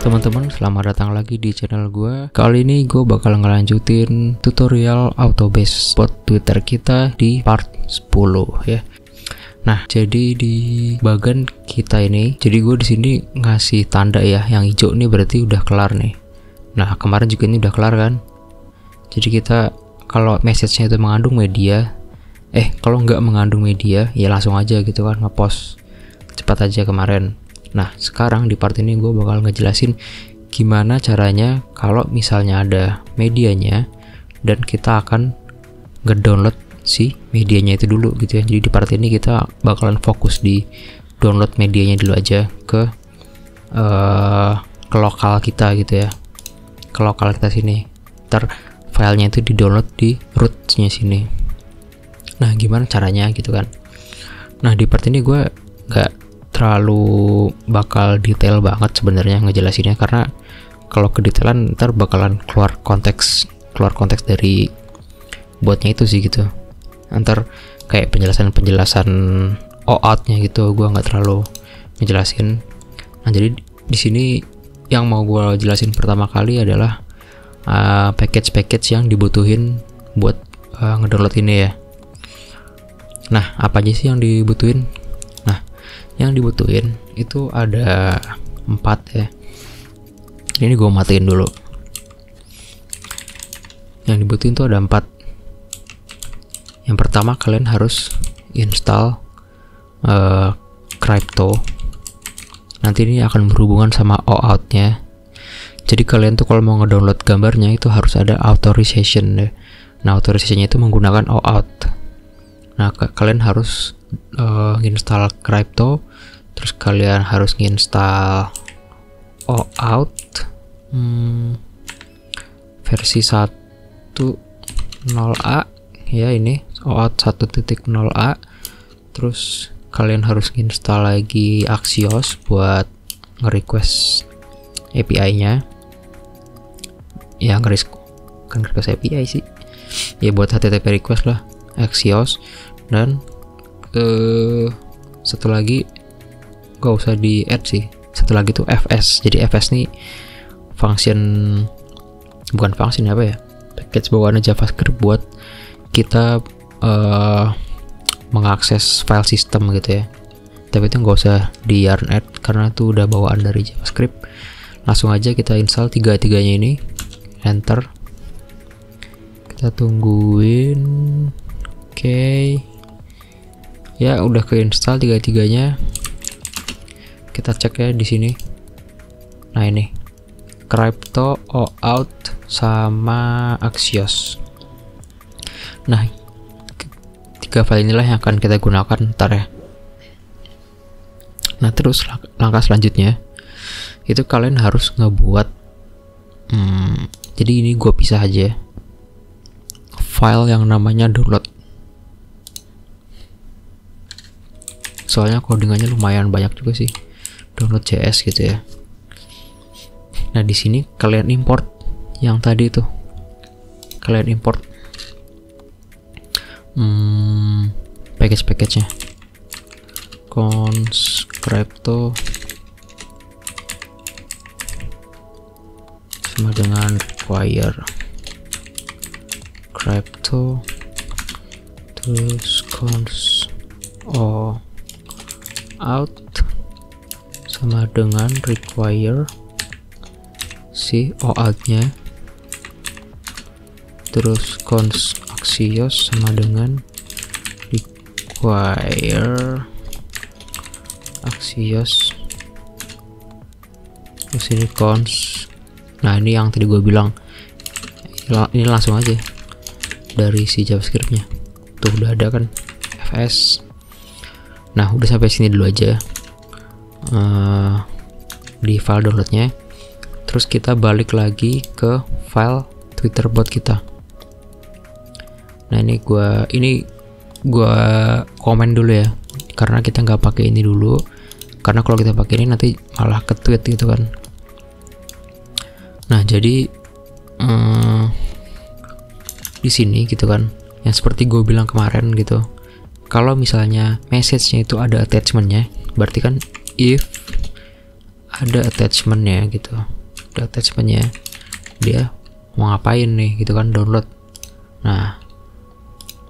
teman-teman, selamat datang lagi di channel gue. Kali ini gue bakal ngelanjutin tutorial Autobase bot Twitter kita di part 10 ya. Nah, jadi di bagian kita ini, jadi gue di sini ngasih tanda ya, yang hijau nih berarti udah kelar nih. Nah, kemarin juga ini udah kelar kan. Jadi kita kalau message-nya itu mengandung media, kalau nggak mengandung media ya langsung aja gitu kan ngepost cepat aja kemarin. Nah, sekarang di part ini gue bakal ngejelasin gimana caranya kalau misalnya ada medianya dan kita akan ngedownload si medianya itu dulu gitu ya. Jadi di part ini kita bakalan fokus di download medianya dulu aja ke lokal kita gitu ya, ke lokal kita sini. Ntar filenya itu di download di rootnya sini. Nah, gimana caranya gitu kan. Nah, di part ini gue nggak terlalu bakal detail banget sebenarnya ngejelasinnya, karena kalau kedetailan ntar bakalan keluar konteks dari botnya itu sih gitu. Ntar kayak penjelasan OAuth-nya gitu gue nggak terlalu ngejelasin. Nah, jadi di sini yang mau gue jelasin pertama kali adalah package yang dibutuhin buat ngedownload ini ya. Nah, apa aja sih yang dibutuhin? Nah, yang dibutuhin itu ada 4 ya. Ini gue matiin dulu. Yang dibutuhin tuh ada 4. Yang pertama, kalian harus install Crypto. Nanti ini akan berhubungan sama OAuth-nya. Jadi kalian tuh kalau mau ngedownload gambarnya itu harus ada authorization ya. Nah, authorization-nya itu menggunakan OAuth. Nah, kalian harus install Crypto, terus kalian harus install OAuth versi 1.0a ya, ini OAuth 1.0a. Terus kalian harus install lagi Axios buat nge-request API-nya. Ya, nge-request API sih. Ya, buat HTTP request lah, Axios. Dan satu lagi gak usah di add sih, satu lagi tuh fs. Jadi fs nih package bawaan JavaScript buat kita mengakses file system gitu ya. Tapi itu nggak usah di yarn add karena itu udah bawaan dari JavaScript. Langsung aja kita install tiga-tiganya ini, enter, kita tungguin. Oke. Ya, udah keinstall tiga-tiganya. Kita cek ya di sini. Nah, ini Crypto, OAuth sama Axios. Nah, 3 file inilah yang akan kita gunakan ntar ya. Nah, terus langkah selanjutnya itu kalian harus ngebuat jadi ini gue pisah aja file yang namanya download. Soalnya codingannya lumayan banyak juga sih, download.js gitu ya. Nah, di sini kalian import yang tadi itu, kalian import package-nya, cons crypto sama dengan require crypto, terus cons OAuth sama dengan require si OAuth-nya, terus cons Axios sama dengan require Axios, terus ini cons. Nah, ini yang tadi gue bilang, ini langsung aja dari si JavaScript-nya tuh udah ada kan, fs. Nah, udah sampai sini dulu aja di file downloadnya. Terus kita balik lagi ke file Twitter bot kita. Nah, ini gua komen dulu ya, karena kita nggak pakai ini dulu, karena kalau kita pakai ini nanti malah ke tweet gitu kan. Nah, jadi di sini gitu kan, yang seperti gue bilang kemarin gitu, kalau misalnya message-nya itu ada attachment-nya, berarti kan if ada attachment-nya gitu. attachmentnya, dia mau ngapain nih gitu kan, download. Nah,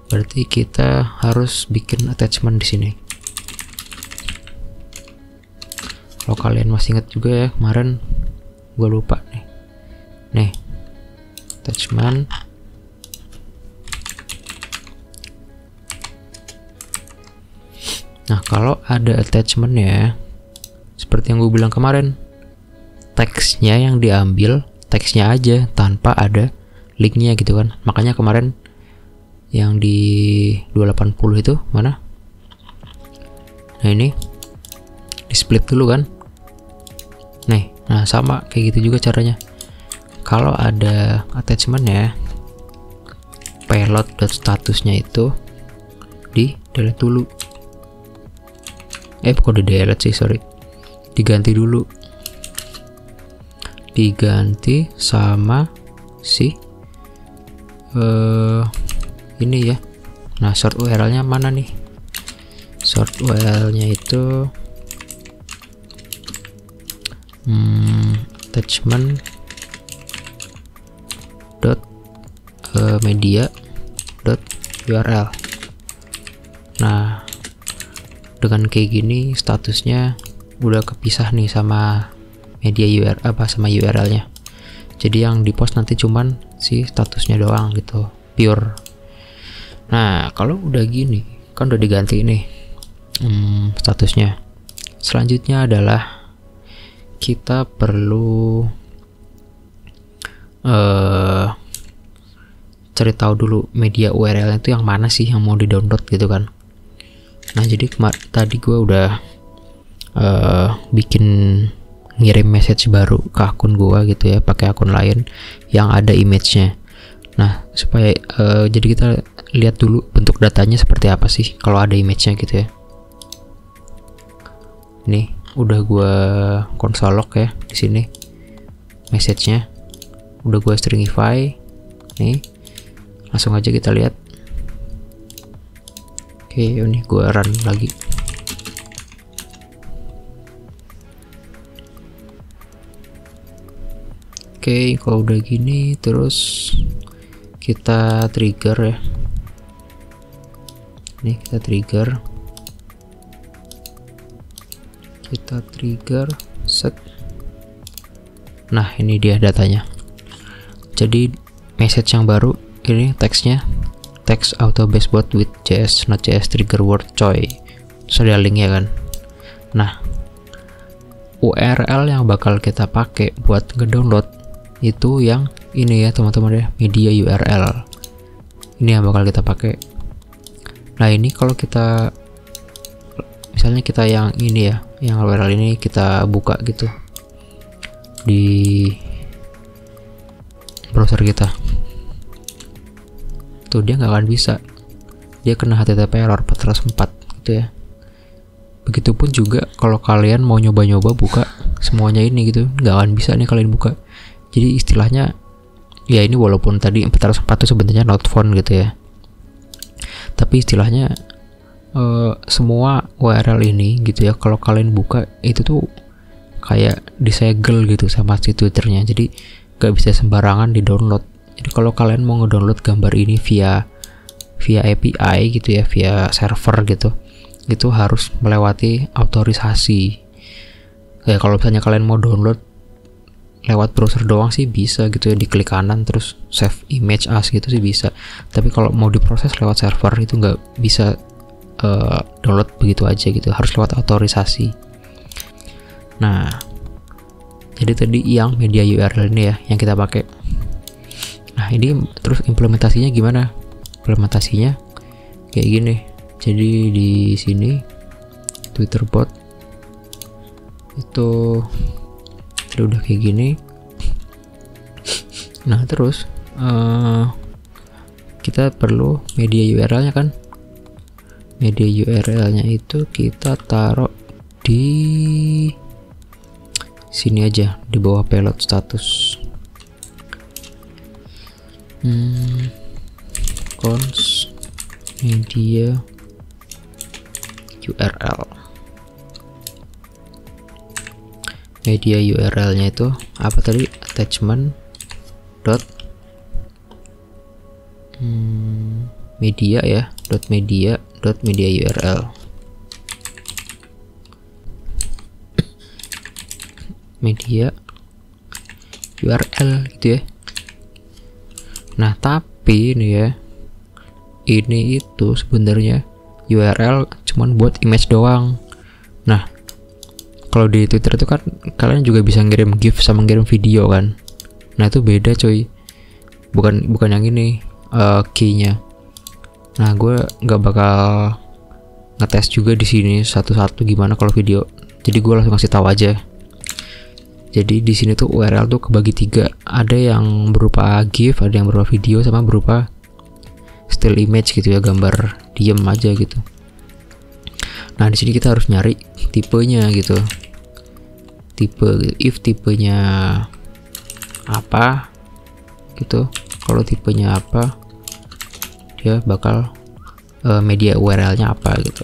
berarti kita harus bikin attachment di sini. Kalau kalian masih ingat juga ya, kemarin gue lupa nih attachment. Nah, kalau ada attachmentnya, seperti yang gue bilang kemarin, teksnya yang diambil, teksnya aja tanpa ada linknya gitu kan. Makanya kemarin yang di 280 itu mana? Nah, ini di split dulu kan. Nah sama kayak gitu juga caranya. Kalau ada attachmentnya, payload.statusnya itu di delete dulu. Kok di delete sih, sorry, diganti dulu, diganti sama si ini ya. Nah, short URL nya mana nih? Short URL nya itu attachment dot media dot URL. Nah, dengan kayak gini statusnya udah kepisah nih sama media URL sama URL-nya. Jadi yang di post nanti cuman si statusnya doang gitu, pure. Nah, kalau udah gini kan udah diganti nih statusnya. Selanjutnya adalah kita perlu cari tahu dulu media URL itu yang mana sih yang mau di-download gitu kan. Nah, jadi tadi gue udah bikin ngirim message baru ke akun gue gitu ya, pakai akun lain yang ada image-nya. Nah, supaya jadi kita lihat dulu bentuk datanya seperti apa sih kalau ada image-nya gitu ya. Nih, udah gue console log ya di sini. Message-nya udah gue stringify. Nih, langsung aja kita lihat. Oke, ini gue run lagi. Oke, kalau udah gini terus kita trigger ya. Nih, kita trigger set. Nah, ini dia datanya. Jadi message yang baru ini teksnya, text auto base bot with JS Node.js trigger word coy. Terus ada linknya kan. Nah, URL yang bakal kita pakai buat ngedownload itu yang ini ya teman-teman ya, media URL. Ini yang bakal kita pakai. Nah, ini kalau kita misalnya kita yang ini ya, yang URL ini kita buka gitu di browser kita, tuh dia nggak akan bisa, dia kena HTTP error 404 gitu ya. Begitupun juga kalau kalian mau nyoba-nyoba buka semuanya ini gitu, nggak akan bisa nih kalian buka. Jadi istilahnya ya, ini walaupun tadi 404 itu sebenarnya not found gitu ya, tapi istilahnya semua URL ini gitu ya, kalau kalian buka itu tuh kayak disegel gitu sama si Twitternya, jadi gak bisa sembarangan di download. Jadi kalau kalian mau ngedownload gambar ini via API gitu ya, via server gitu, itu harus melewati otorisasi. Ya, kalau misalnya kalian mau download lewat browser doang sih bisa gitu ya, diklik kanan terus save image as gitu sih bisa. Tapi kalau mau diproses lewat server itu nggak bisa download begitu aja gitu, harus lewat otorisasi. Nah, jadi tadi yang media URL ini ya yang kita pakai. Nah, ini terus implementasinya gimana? Implementasinya kayak gini. Jadi di sini Twitter bot itu udah kayak gini. Nah, terus kita perlu media URL-nya kan. Media URL-nya itu kita taruh di sini aja, di bawah payload status. Cons media URL. media URL-nya itu apa tadi, attachment dot media ya, media URL. Media URL gitu ya. Nah tapi ini ya, ini itu sebenarnya URL cuman buat image doang. Nah kalau di Twitter itu kan kalian juga bisa ngirim GIF sama ngirim video kan. Nah itu beda coy, bukan yang ini key-nya. Nah gue nggak bakal ngetes juga di sini satu-satu gimana kalau video, jadi gue langsung kasih tahu aja. Jadi di sini tuh URL tuh kebagi 3, ada yang berupa GIF, ada yang berupa video, sama berupa still image gitu ya, gambar diem aja gitu. Nah di sini kita harus nyari tipenya gitu, if tipenya apa gitu. Kalau tipenya apa, dia bakal media URL-nya apa gitu.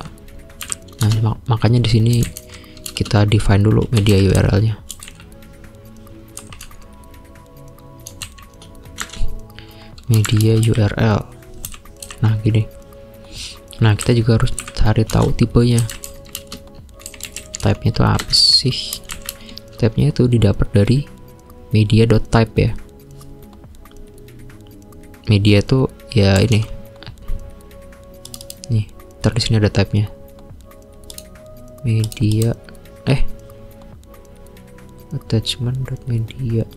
Nah makanya di sini kita define dulu media URL-nya. Media URL. Nah gini. Nah kita juga harus cari tahu tipenya. Type-nya itu apa sih? Type-nya itu didapat dari media.type ya. Media itu ya ini. Nih, ntar di sini ada type-nya. Media attachment.media.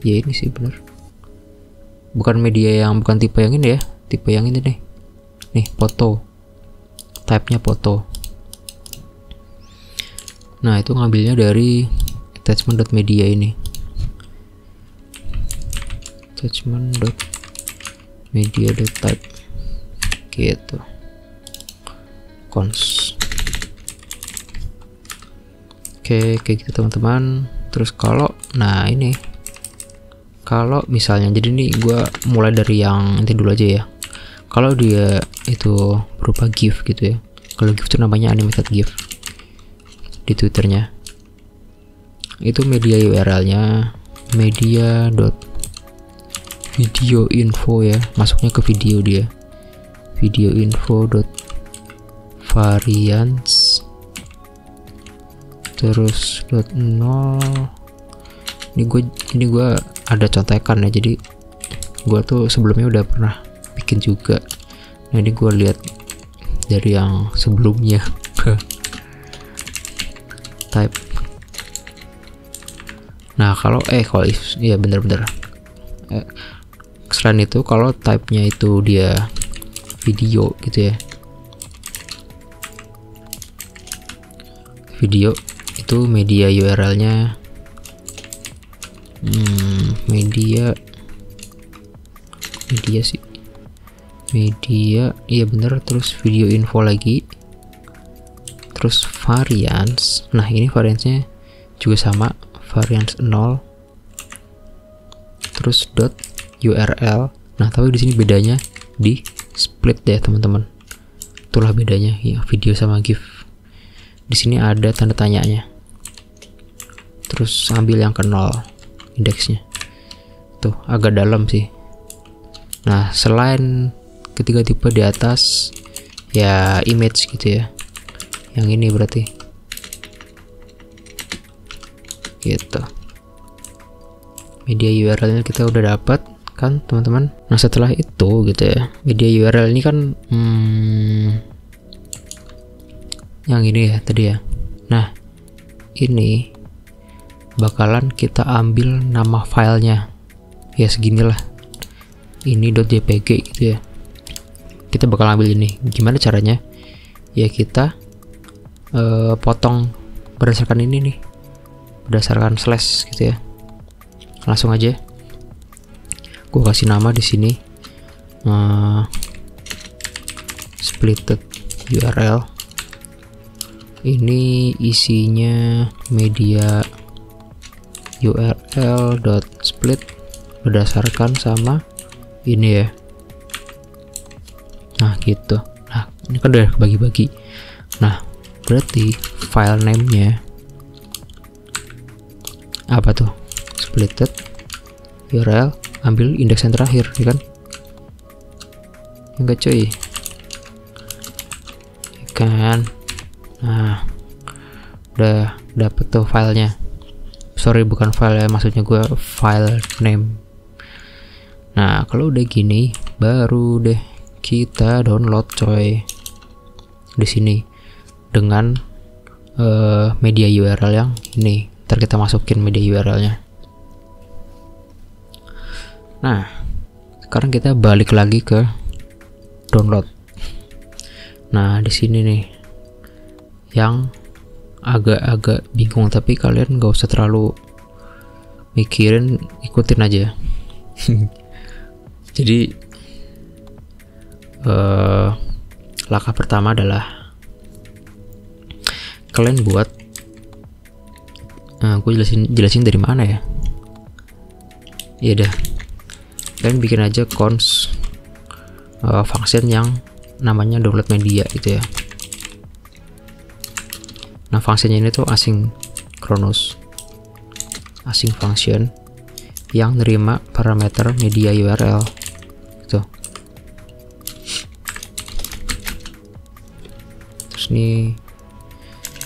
Ya ini sih bener. Bukan media yang, bukan tipe yang ini ya, tipe yang ini nih. Nih, foto. Type-nya foto. Nah, itu ngambilnya dari attachment.media ini. Attachment.media.type. Gitu. Cons. Oke, kayak gitu teman-teman. Terus kalau, nah ini, kalau misalnya, jadi nih gue mulai dari yang ini dulu aja ya. Kalau dia itu berupa GIF gitu ya, kalau GIF itu namanya animated GIF di Twitternya, itu media URL-nya media.video info ya, masuknya ke video dia, video info.variance terus .0. Ini gue ada contekan ya, jadi gue tuh sebelumnya udah pernah bikin juga. Nah ini gue lihat dari yang sebelumnya. Type. Nah kalau iya bener-bener. Selain itu kalau type-nya itu dia video gitu ya, video itu media URL-nya media sih, media, iya bener. Terus video info lagi, terus variance. Nah ini variance-nya juga sama, variance 0, terus .url. Nah tapi di sini bedanya di split deh teman-teman, itulah bedanya ya, video sama GIF. Di sini ada tanda tanyanya, terus ambil yang ke 0 indeksnya, tuh agak dalam sih. Nah selain ketiga tipe di atas ya, image gitu ya, yang ini berarti gitu. Media URL-nya kita udah dapat kan teman-teman. Nah setelah itu gitu ya, media URL ini kan yang ini ya tadi ya. Nah ini bakalan kita ambil nama filenya ya, seginilah, ini .jpg gitu ya. Kita bakal ambil ini. Gimana caranya ya, kita potong berdasarkan ini nih, berdasarkan slash gitu ya. Langsung aja gue kasih nama di sini splitted URL. Ini isinya media URL.split berdasarkan sama ini ya. Nah gitu. Nah ini kan udah bagi-bagi. Nah berarti file name-nya apa tuh, splitted URL, ambil indeks yang terakhir, ya kan? Enggak cuy, ya kan? Nah, udah dapet tuh filenya. Sorry, bukan file ya, maksudnya gue file name. Nah, kalau udah gini, baru deh kita download coy di sini dengan media URL yang ini. Ntar kita masukin media URL-nya. Nah, sekarang kita balik lagi ke download. Nah, di sini nih yang agak-agak bingung, tapi kalian nggak usah terlalu mikirin, ikutin aja. Jadi langkah pertama adalah kalian buat, gue jelasin dari mana ya? Ya udah, kalian bikin aja cons function yang namanya download media gitu ya. Nah, fungsinya ini tuh asynchronous function yang nerima parameter media URL gitu. Terus nih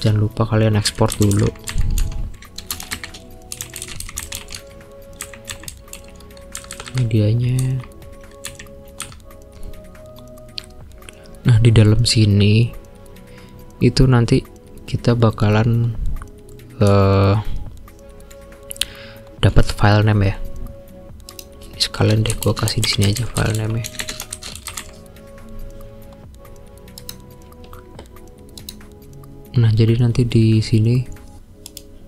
jangan lupa kalian ekspor dulu. Medianya. Nah, di dalam sini itu nanti kita bakalan dapat file name ya. Ini sekalian deh gue kasih di sini aja file name -nya. Nah, jadi nanti di sini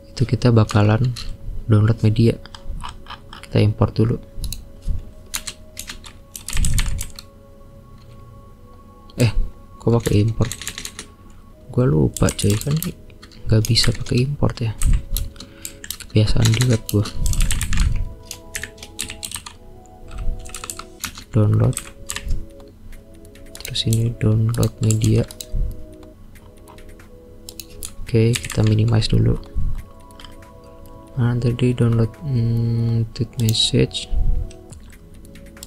itu kita bakalan download media. Kita import dulu. Kok pakai import? Gue lupa coy, kan nggak bisa pakai import ya. Kebiasaan di web gue. Download. Terus ini download media. Oke, kita minimize dulu. Nah, tadi download tweet message.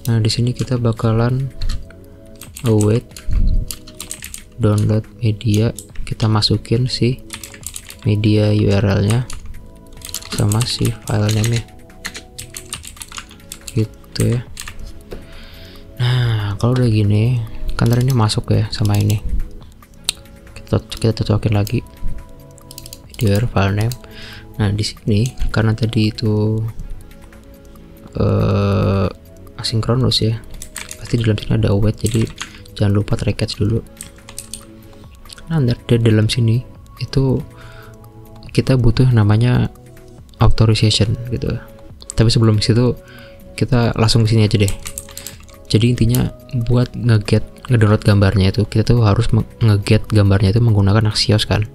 Nah, di sini kita bakalan await download media, kita masukin si media URL-nya sama si file name-nya gitu ya. Nah, kalau udah gini kan ini masuk ya sama ini, kita cocokin lagi media URL file name. Nah, di sini karena tadi itu asynchronous ya, pasti di dalam sini ada await, jadi jangan lupa recache dulu. Nah, dari dalam sini itu kita butuh namanya authorization gitu. Tapi sebelum situ kita langsung ke sini aja deh. Jadi intinya buat ngedownload gambarnya itu kita tuh harus ngeget gambarnya itu menggunakan Axios kan.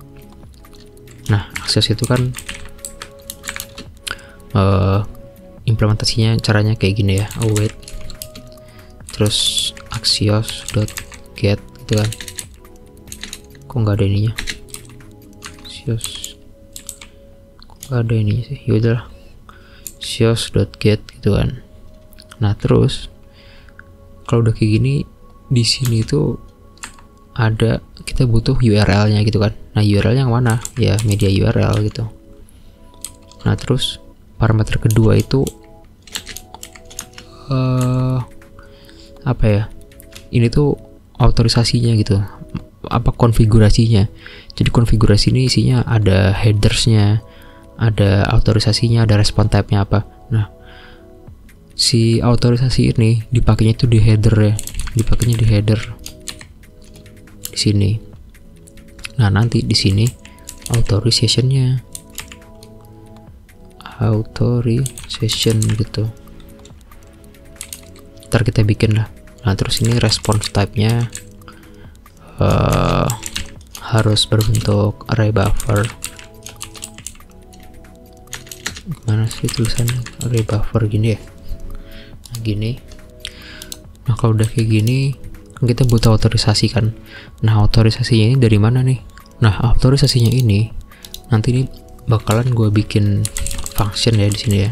Nah, Axios itu kan implementasinya caranya kayak gini ya, await terus axios.get gitu kan. Kok nggak ada ininya? Axios kok nggak ada ininya sih? Yaudah, axios.get gitu kan. Nah, terus kalau udah kayak gini, di sini tuh ada, kita butuh URL-nya gitu kan. Nah, URL yang mana? Ya media URL gitu. Nah, terus parameter kedua itu apa ya? Ini tuh autorisasinya gitu. Apa konfigurasinya? Jadi konfigurasi ini isinya ada headersnya, ada autorisasinya, ada response type-nya apa. Nah, si autorisasi ini dipakainya itu di header ya, dipakainya di header di sini. Nah, nanti di sini authorization gitu. Ntar kita bikin lah. Nah, terus ini response type-nya harus berbentuk array buffer. Gimana sih tulisannya? Array buffer gini ya. Nah, gini. Nah, kalau udah kayak gini kita butuh otorisasi kan. Nah, otorisasinya ini dari mana nih? Nah, otorisasinya ini nanti nih bakalan gue bikin function ya di sini ya.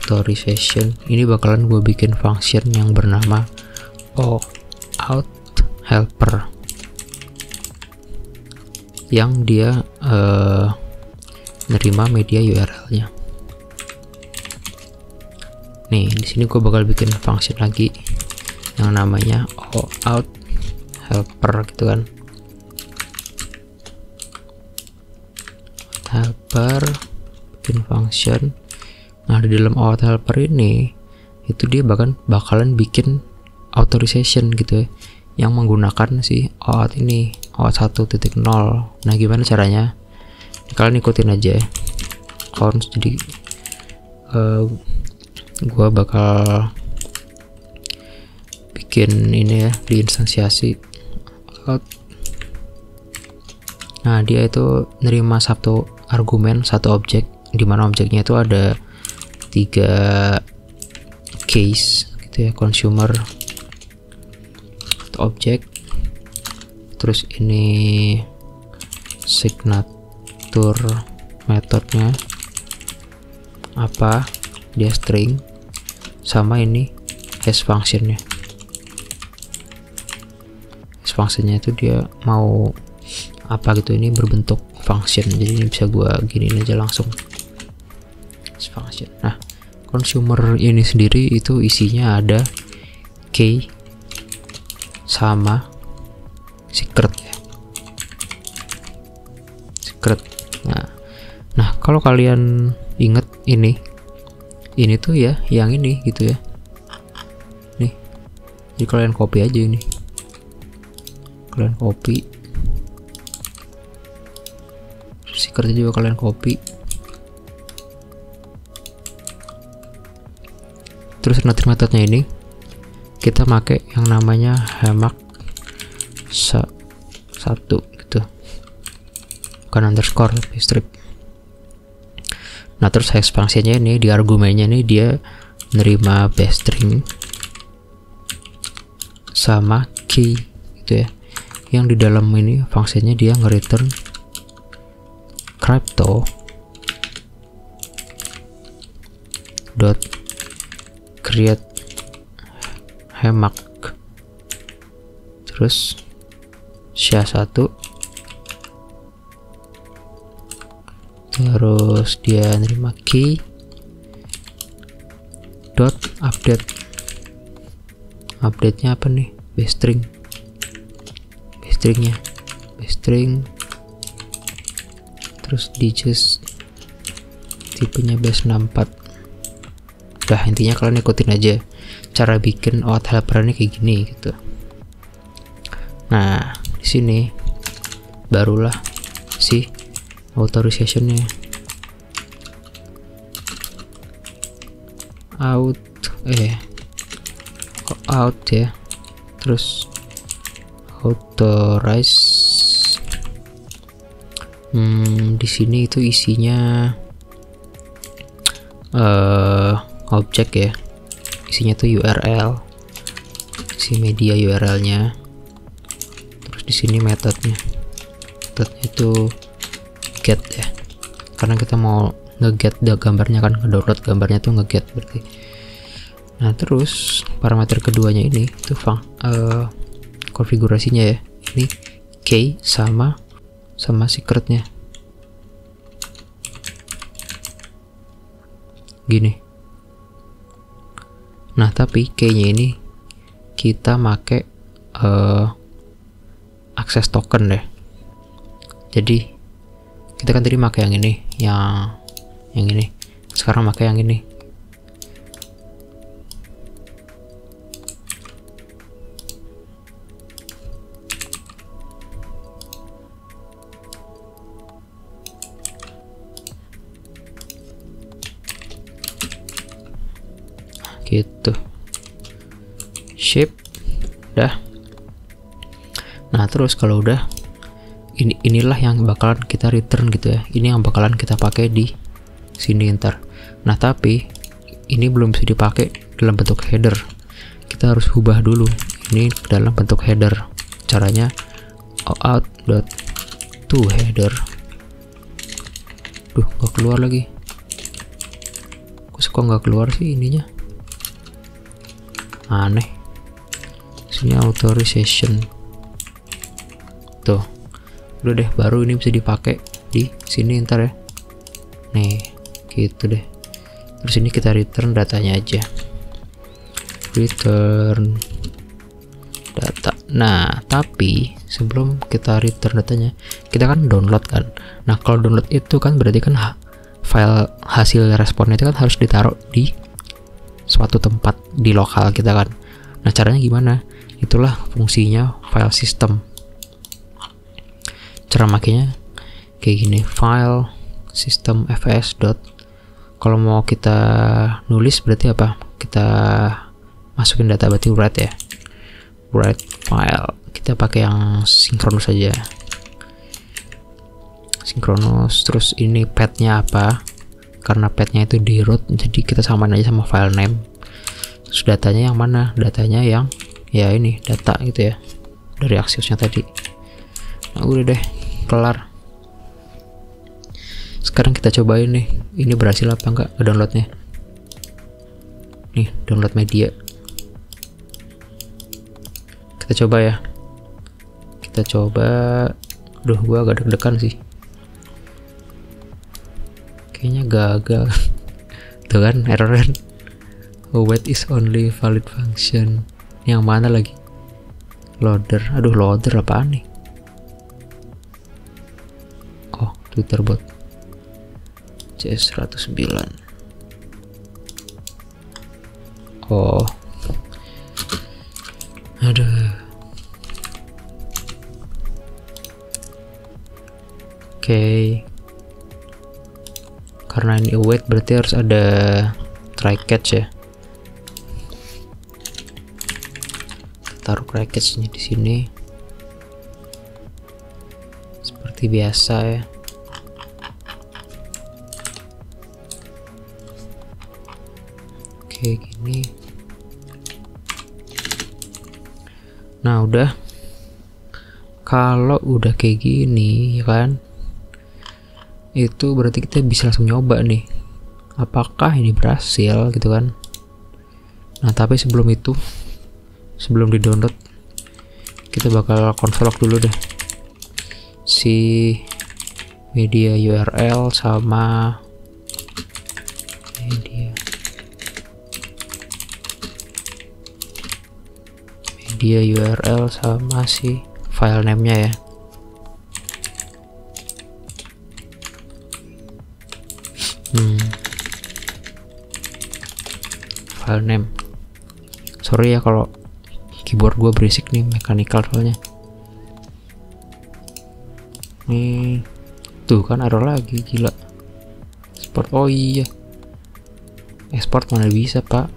Authorization ini bakalan gue bikin function yang bernama out helper yang dia nerima media URL-nya. Nih di sini gue bakal bikin function lagi yang namanya out helper gitu kan. Helper bikin function. Nah di dalam out helper ini itu dia bakalan bikin authorization gitu ya, yang menggunakan si OAuth ini, OAuth 1.0. Nah gimana caranya? Kalian ikutin aja ya. Cons, jadi gua bakal bikin ini ya, diinstansiasi OAuth. Nah dia itu nerima satu argumen, satu objek, dimana objeknya itu ada 3 case gitu ya, consumer, objek, terus ini signature metodenya apa, dia string, sama ini hash functionnya. Hash functionnya itu dia mau apa gitu, ini berbentuk function, jadi ini bisa gua giniin aja langsung hash function. Nah consumer ini sendiri itu isinya ada key sama secret ya, secret. Nah kalau kalian inget ini tuh ya yang ini gitu ya, nih jadi kalian copy aja ini, kalian copy, secretnya juga kalian copy, terus nanti metodenya ini kita pakai yang namanya hemak 1 gitu, bukan underscore tapi strip. Nah terus hash functionnya ini di argumennya ini dia nerima base string sama key gitu ya, yang di dalam ini fungsinya dia nge-return crypto dot create hemak, terus SHA-1, terus dia nerima key dot update. Update-nya apa nih? Base string. Base stringnya base string, terus digits tipenya base 64. Udah, intinya kalian ikutin aja cara bikin OAuth helper ini kayak gini gitu. Nah di sini barulah si authorizationnya, out ya, terus authorize. Di sini itu isinya objek ya, isinya tuh URL, isi media URL-nya. Terus di sini metodenya itu get ya, karena kita mau nge-get gambarnya kan, nge-download gambarnya tuh nge-get berarti. Nah terus parameter keduanya ini tuh konfigurasinya ya, ini key sama secretnya gini. Nah tapi key-nya ini kita make akses token deh. Jadi kita kan tadi pakai yang ini, yang ini. Sekarang pakai yang ini. Gitu. Shape udah. Nah terus kalau udah, inilah yang bakalan kita return gitu ya, ini yang bakalan kita pakai di sini ntar. Nah tapi ini belum bisa dipakai dalam bentuk header, kita harus ubah dulu ini dalam bentuk header. Caranya out.toHeader Duh, nggak keluar lagi. Kok nggak keluar sih ininya? Aneh. Sini authorization. Tuh, udah deh, baru ini bisa dipakai di sini ntar ya. Nih, gitu deh. Terus ini kita return datanya aja. Return data. Nah, tapi sebelum kita return datanya, kita kan download kan. Nah, kalau download itu kan berarti kan file hasil responnya itu kan harus ditaruh di suatu tempat di lokal kita kan. Nah, caranya gimana? Itulah fungsinya file system. Cara makainya kayak gini, file system fs. Kalau mau kita nulis berarti apa? Kita masukin data berarti write ya. Write file. Kita pakai yang sinkronus saja. Sinkronus. Terus ini path-nya apa? Karena path-nya itu di root, jadi kita samain aja sama file name. Terus datanya yang mana? Datanya yang ya ini, data gitu ya, dari Axios-nya tadi. Nah, udah deh, kelar. Sekarang kita cobain nih, ini berhasil apa enggak downloadnya. Nih, download media. Kita coba ya. Kita coba. Duh, gua agak deg-degan sih. Kayaknya gagal. Tuh kan, error kan. Wait is only valid function. Yang mana lagi? Loader. Aduh, loader apaan nih? Oh, Twitter bot. CS109. Oh. Aduh. Oke. Karena ini await berarti harus ada try catch ya. Taruh try catch-nya di sini. Seperti biasa ya. Oke, gini. Nah, udah. Kalau udah kayak gini ya kan, itu berarti kita bisa langsung nyoba nih, apakah ini berhasil gitu kan. Nah, tapi sebelum itu, sebelum di download, kita bakal console log dulu deh si media URL sama media URL sama si file name-nya ya. File name. Sorry ya kalau keyboard gue berisik nih, mechanical soalnya. Nih, tuh kan error lagi, gila. Export, oh iya. Export mana bisa pak?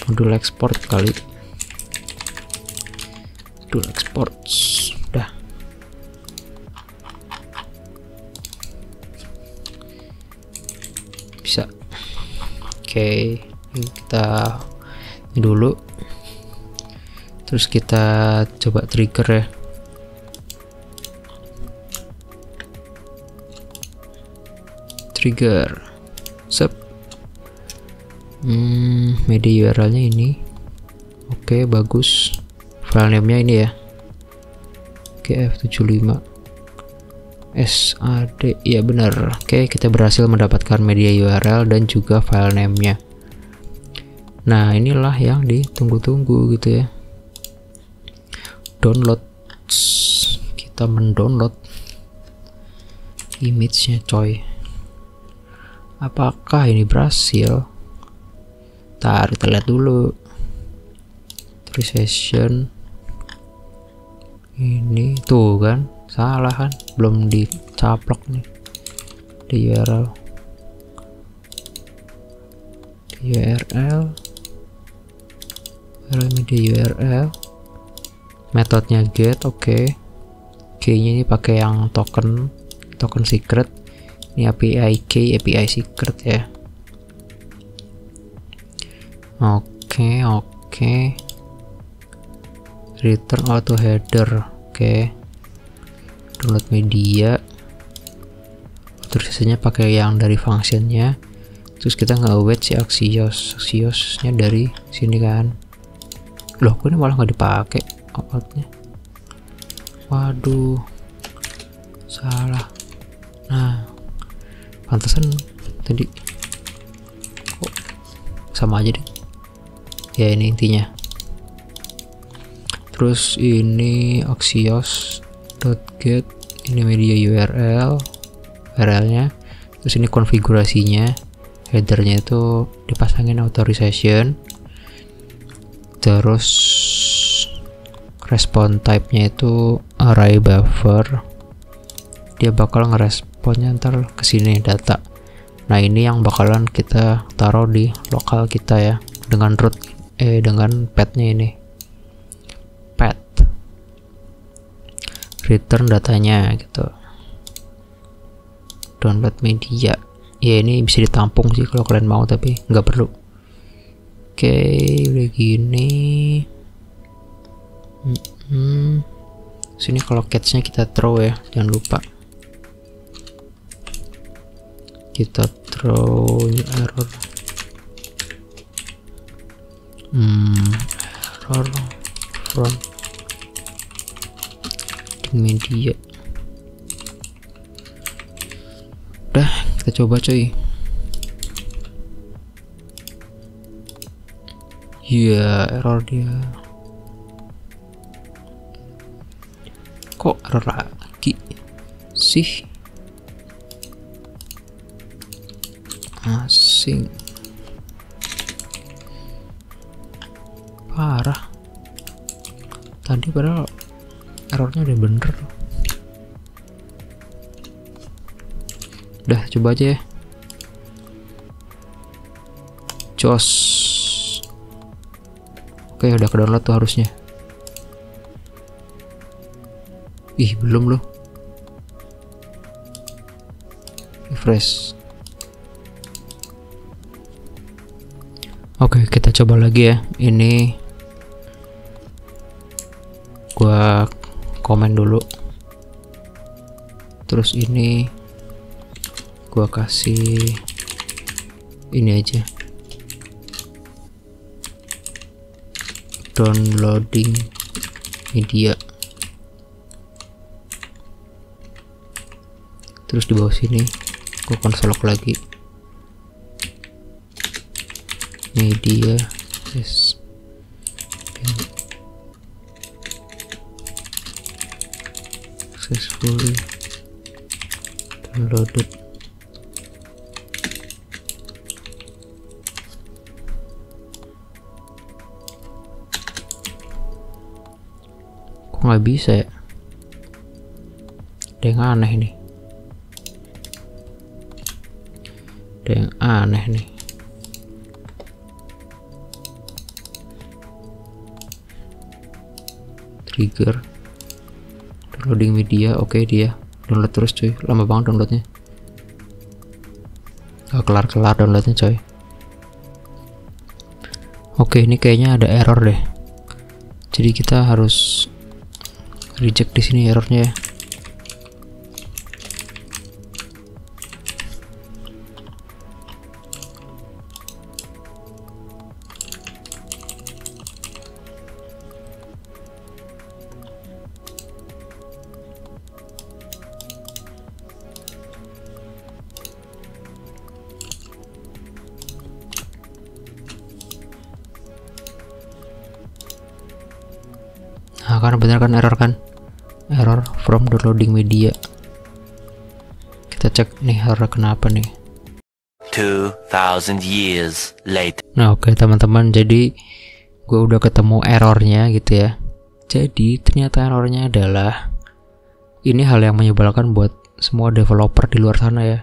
Modul export kali. Modul export, udah. Bisa. Oke, kita ini dulu. Terus kita coba trigger ya. Trigger. Sep. Media URL-nya ini. Oke, bagus. File name-nya ini ya. KF75 SAD. Iya benar. Oke, kita berhasil mendapatkan media URL dan juga file name-nya. Nah, inilah yang ditunggu-tunggu gitu ya. Download. Kita mendownload image-nya coy. Apakah ini berhasil? Kita lihat dulu. Session ini tuh kan salah kan, belum dicaplok nih di URL media URL metodenya get. Oke. Key-nya ini pakai yang token secret. Ini API key, API secret ya. Oke. Return auto header. Oke. Download media Autorisasinya pakai yang dari functionnya, terus kita nge-await si Axiosnya dari sini kan. Loh, kok ini malah nggak dipakai outnya? Waduh, salah. Nah, pantesan tadi kok sama aja deh. Ya ini intinya. Terus ini axios.get, ini media URL-nya. Terus ini konfigurasinya, headernya itu dipasangin authorization. Terus respon type-nya itu array buffer. Dia bakal ngeresponnya ntar ke sini data. Nah, ini yang bakalan kita taruh di lokal kita ya, dengan root dengan path-nya ini. Path. Return datanya gitu. Download media. Ya ini bisa ditampung sih kalau kalian mau, tapi nggak perlu. Oke, udah gini. Sini kalau catch-nya kita throw ya, jangan lupa. Kita throw error. Error from media. Udah, kita coba coy. Ya, error dia. Kok error lagi sih? Asing. Parah. Tadi padahal errornya udah bener. Udah, coba aja ya. Jos. Oke, udah ke download tuh harusnya. Ih, belum loh. Refresh. Oke, kita coba lagi ya. Ini gua komen dulu. Terus ini gua kasih ini aja. Downloading media. Terus di bawah sini gua konsolok lagi. Media has been successfully downloaded. Kok nggak bisa ya? Ada yang aneh nih. Ada yang aneh nih. Trigger downloading media. Oke, dia download terus cuy, lama banget downloadnya, gak kelar-kelar downloadnya coy. Oke, ini kayaknya ada error deh, jadi kita harus reject di sini errornya ya. Nah, kan bener kan error kan? Error from downloading media. Kita cek nih error kenapa nih. 2000 years later. Nah, oke teman-teman, jadi gue udah ketemu errornya gitu ya. Jadi ternyata errornya adalah, ini hal yang menyebalkan buat semua developer di luar sana ya.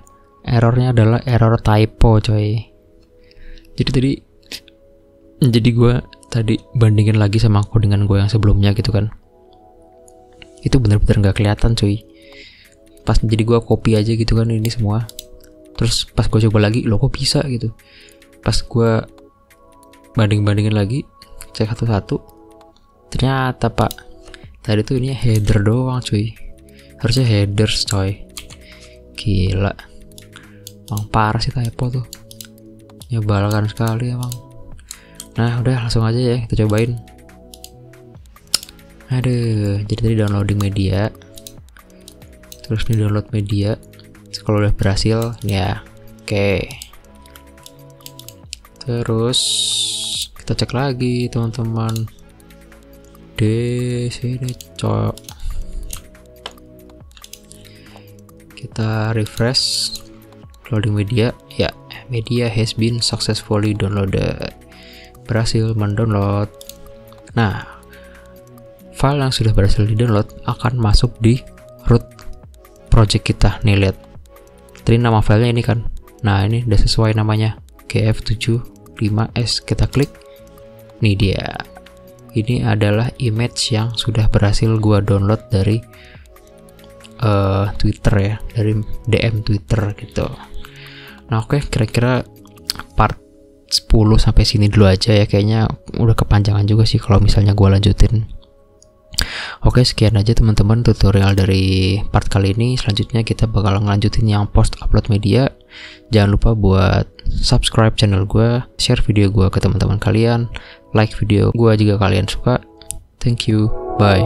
Errornya adalah error typo coy. Jadi gue tadi bandingin lagi sama codingan gue yang sebelumnya gitu kan, itu bener-bener nggak kelihatan cuy. Pas jadi gue copy aja gitu kan ini semua, terus pas gue coba lagi, loh kok bisa gitu. Pas gue bandingin lagi, cek satu-satu, ternyata pak tadi tuh ini header doang cuy, harusnya headers coy. Gila, Emang parah sih typo tuh, nyebalkan sekali emang. Nah udah langsung aja ya kita cobain. Aduh, jadi tadi downloading media, terus nih download media. Kalau udah berhasil ya oke. Terus kita cek lagi teman-teman di sini cok. Kita refresh loading media, ya media has been successfully downloaded, berhasil mendownload. Nah file yang sudah berhasil di download akan masuk di root project kita nih, lihat tadi nama filenya ini kan. Nah ini udah sesuai namanya, GF75S. Kita klik, nih dia, ini adalah image yang sudah berhasil gua download dari Twitter ya, dari DM Twitter gitu. Nah oke, kira-kira part 10 sampai sini dulu aja ya, kayaknya udah kepanjangan juga sih kalau misalnya gua lanjutin. Oke, sekian aja teman-teman tutorial dari part kali ini. Selanjutnya kita bakal ngelanjutin yang post upload media. Jangan lupa buat subscribe channel gue, share video gue ke teman-teman kalian, like video gue jika kalian suka. Thank you, bye.